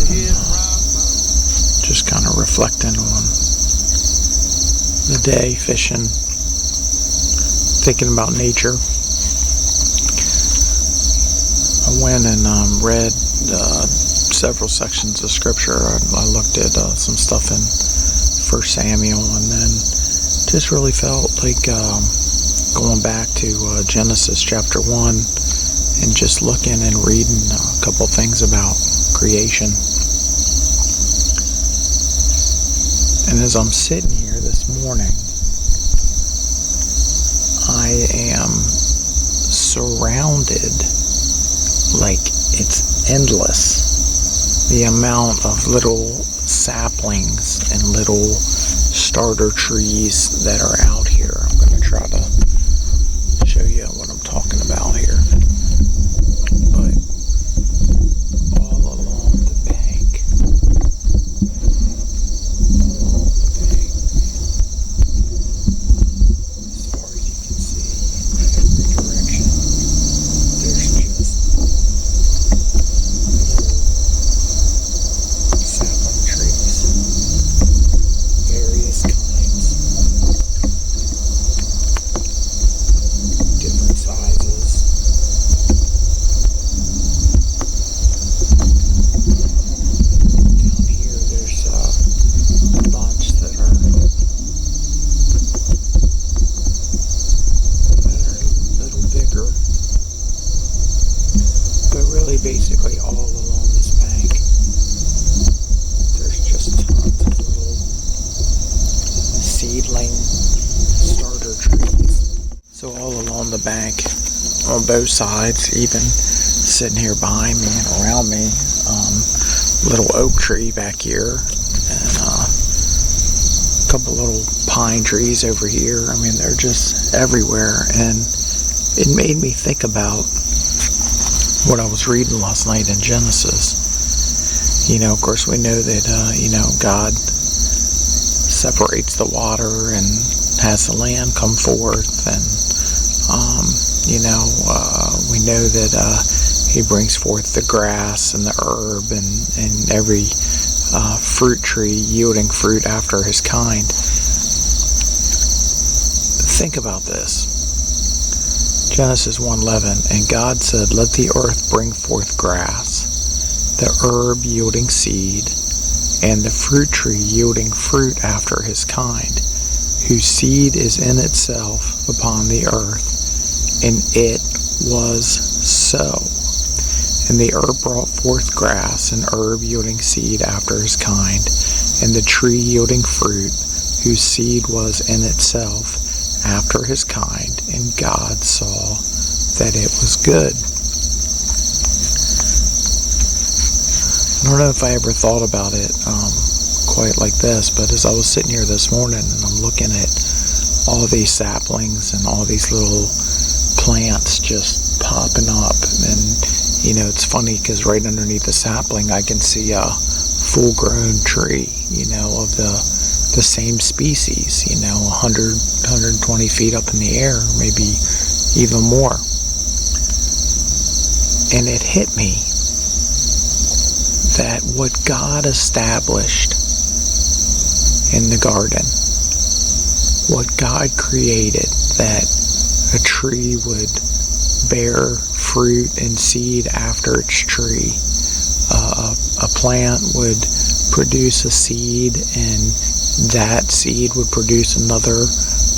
and just kind of reflecting on the day, fishing, thinking about nature. I went and read several sections of scripture. I looked at some stuff in 1 Samuel, and then just really felt like going back to Genesis chapter 1 and just looking and reading a couple things about creation. And as I'm sitting here this morning, I am surrounded, like it's endless, the amount of little saplings and little starter trees that are out here. I'm going to try to show you what I'm talking about here. But all along the bank, as far as you can see, in every direction, there's just sapling trees, various kinds, different sizes. Down here, there's a bunch that are a little bigger, but really basically all along this bank, there's just tons of little seedling starter trees. So all along the bank, on both sides, even sitting here behind me and around me, little oak tree back here, and a couple little pine trees over here. I mean, they're just everywhere, and it made me think about what I was reading last night in Genesis. You know, of course, we know that, God separates the water and has the land come forth, and, we know that he brings forth the grass and the herb and every fruit tree yielding fruit after his kind. Think about this. Genesis 1:11, and God said, "Let the earth bring forth grass, the herb yielding seed, and the fruit tree yielding fruit after his kind, whose seed is in itself upon the earth." And it was so. And the herb brought forth grass, and herb yielding seed after his kind, and the tree yielding fruit, whose seed was in itself after his kind. And God saw that it was good. I don't know if I ever thought about it quite like this, but as I was sitting here this morning and I'm looking at all these saplings and all these little plants just popping up, and it's funny because right underneath the sapling I can see a full-grown tree, of the same species, 100, 120 feet up in the air, maybe even more. And it hit me that what God established in the garden, what God created, that a tree would bear fruit and seed after its tree, a plant would produce a seed, and that seed would produce another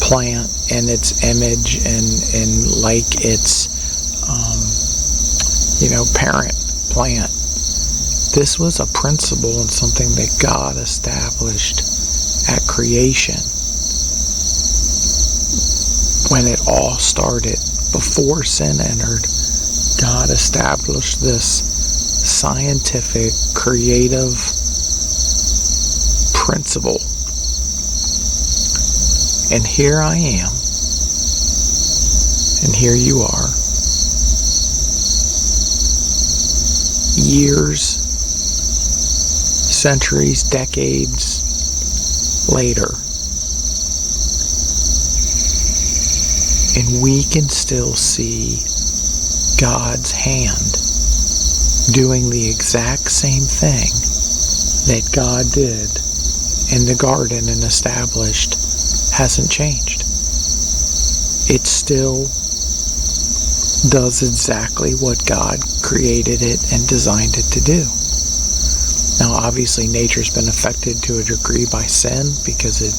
plant in its image and like its parent plant. This was a principle and something that God established at creation. When it all started, before sin entered, God established this scientific, creative principle. And here I am, and here you are, years, centuries, decades later, and we can still see God's hand doing the exact same thing that God did in the garden and established hasn't changed. It still does exactly what God created it and designed it to do. Now, obviously, nature's been affected to a degree by sin because it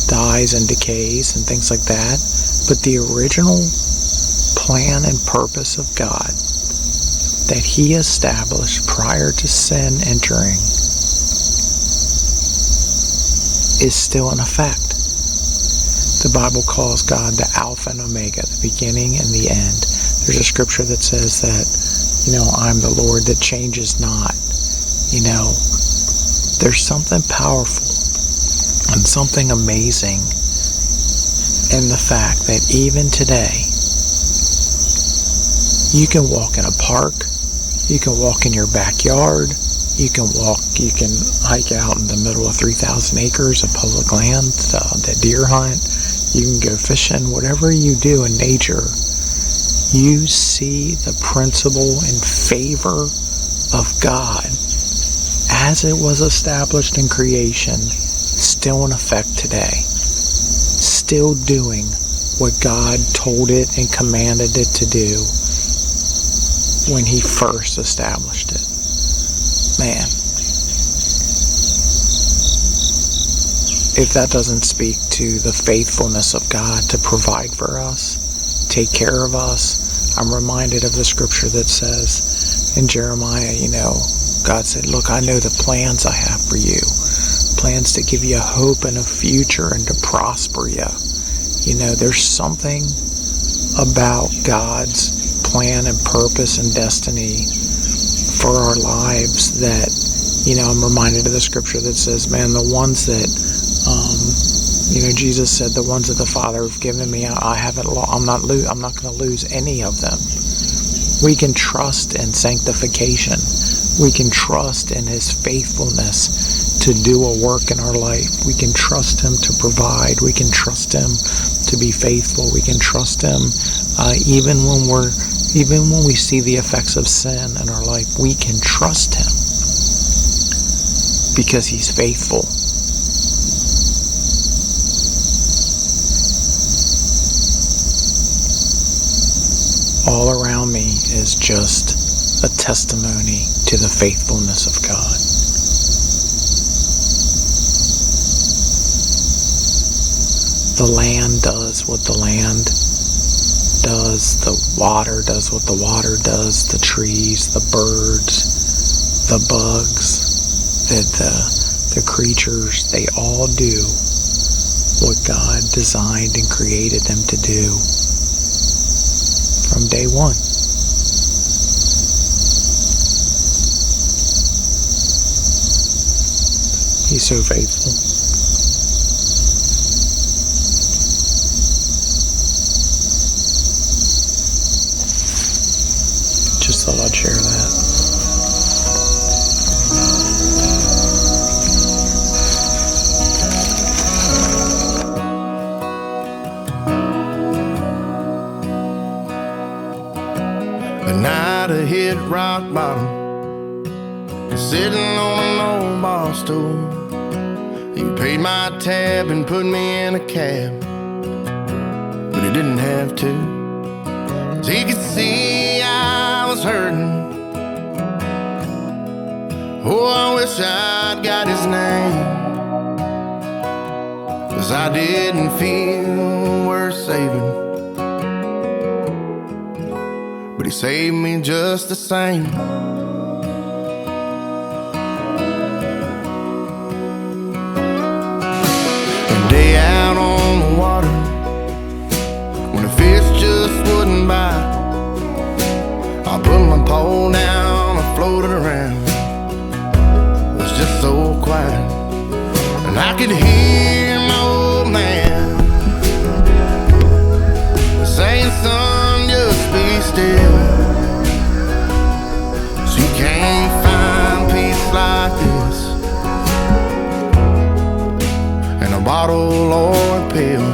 dies and decays and things like that. But the original plan and purpose of God that He established prior to sin entering is still in effect. The Bible calls God the Alpha and Omega, the beginning and the end. There's a scripture that says that, I'm the Lord that changes not. There's something powerful and something amazing in the fact that even today, you can walk in a park, you can walk in your backyard, you can hike out in the middle of 3,000 acres of public land, the deer hunt, you can go fishing, whatever you do in nature, you see the principle and favor of God as it was established in creation, still in effect today, still doing what God told it and commanded it to do when He first established it. Man, if that doesn't speak to the faithfulness of God to provide for us, take care of us, I'm reminded of the scripture that says in Jeremiah, God said, look, I know the plans I have for you, plans to give you a hope and a future and to prosper you. There's something about God's plan and purpose and destiny for our lives that, I'm reminded of the scripture that says, man, the ones that, Jesus said, the ones that the Father have given me, I'm not going to lose any of them. We can trust in sanctification. We can trust in His faithfulness to do a work in our life. We can trust Him to provide. We can trust Him to be faithful. We can trust Him even when we see the effects of sin in our life. We can trust Him because He's faithful. All around me is just a testimony to the faithfulness of God. The land does what the land does, the water does what the water does, the trees, the birds, the bugs, the creatures, they all do what God designed and created them to do from day one. He's so faithful. Just thought I'd share that. The night I hit rock bottom, sitting on an old bar stool. He paid my tab and put me in a cab, but he didn't have to, 'cause he could see I was hurting. Oh, I wish I'd got his name, 'cause I didn't feel worth saving, but he saved me just the same. Day out on the water, when the fish just wouldn't bite, I put my pole down, I floated around. It was just so quiet, and I could hear my old man saying, son, just be still. So you can't find peace like this in a bottle or a pill.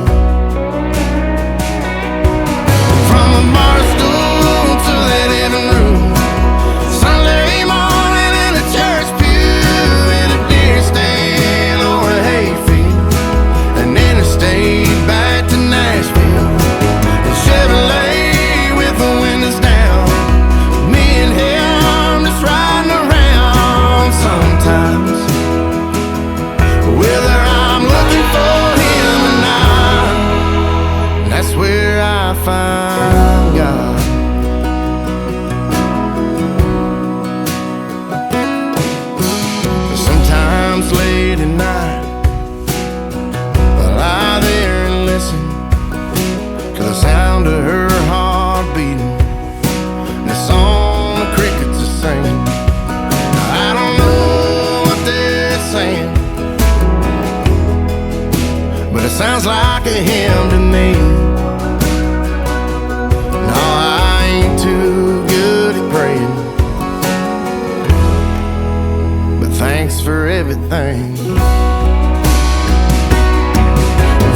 From the bar stool to the living room, Sunday morning in a church pew, in a sounds like a hymn to me. No, I ain't too good at praying, but thanks for everything.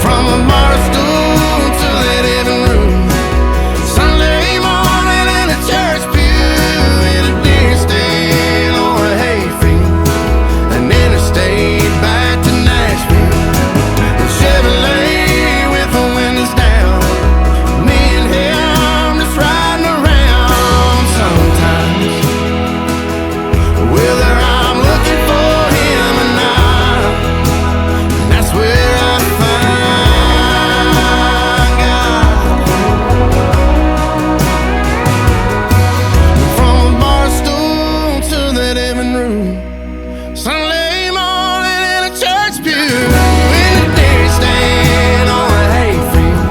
From a bar stool to the living room, Sunday morning in a church pew, in a deer stand or a hayfield, an interstate back to Nashville, a Chevrolet with the windows down, me and him just riding around. Sometimes, whether I'm looking for him or not, that's where I find God. From a bar stool to the living room, Sunday morning in a church pew, in a deer stand or a hayfield,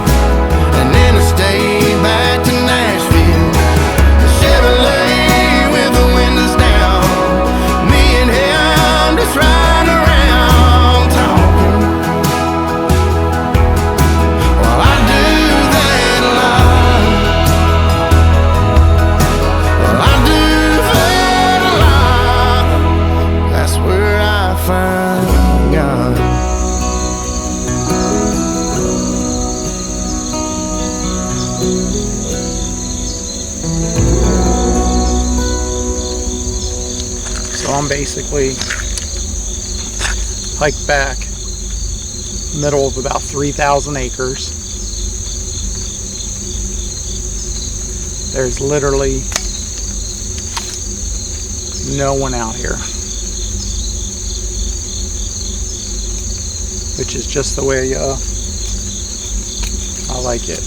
an interstate back to Nashville, a Chevrolet with the windows down, me and him just riding around talking. Well, I do that a lot. Well, I do that a lot. That's where I find God. So I'm basically hiked back middle of about 3,000 acres. There's literally no one out here, which is just the way I like it.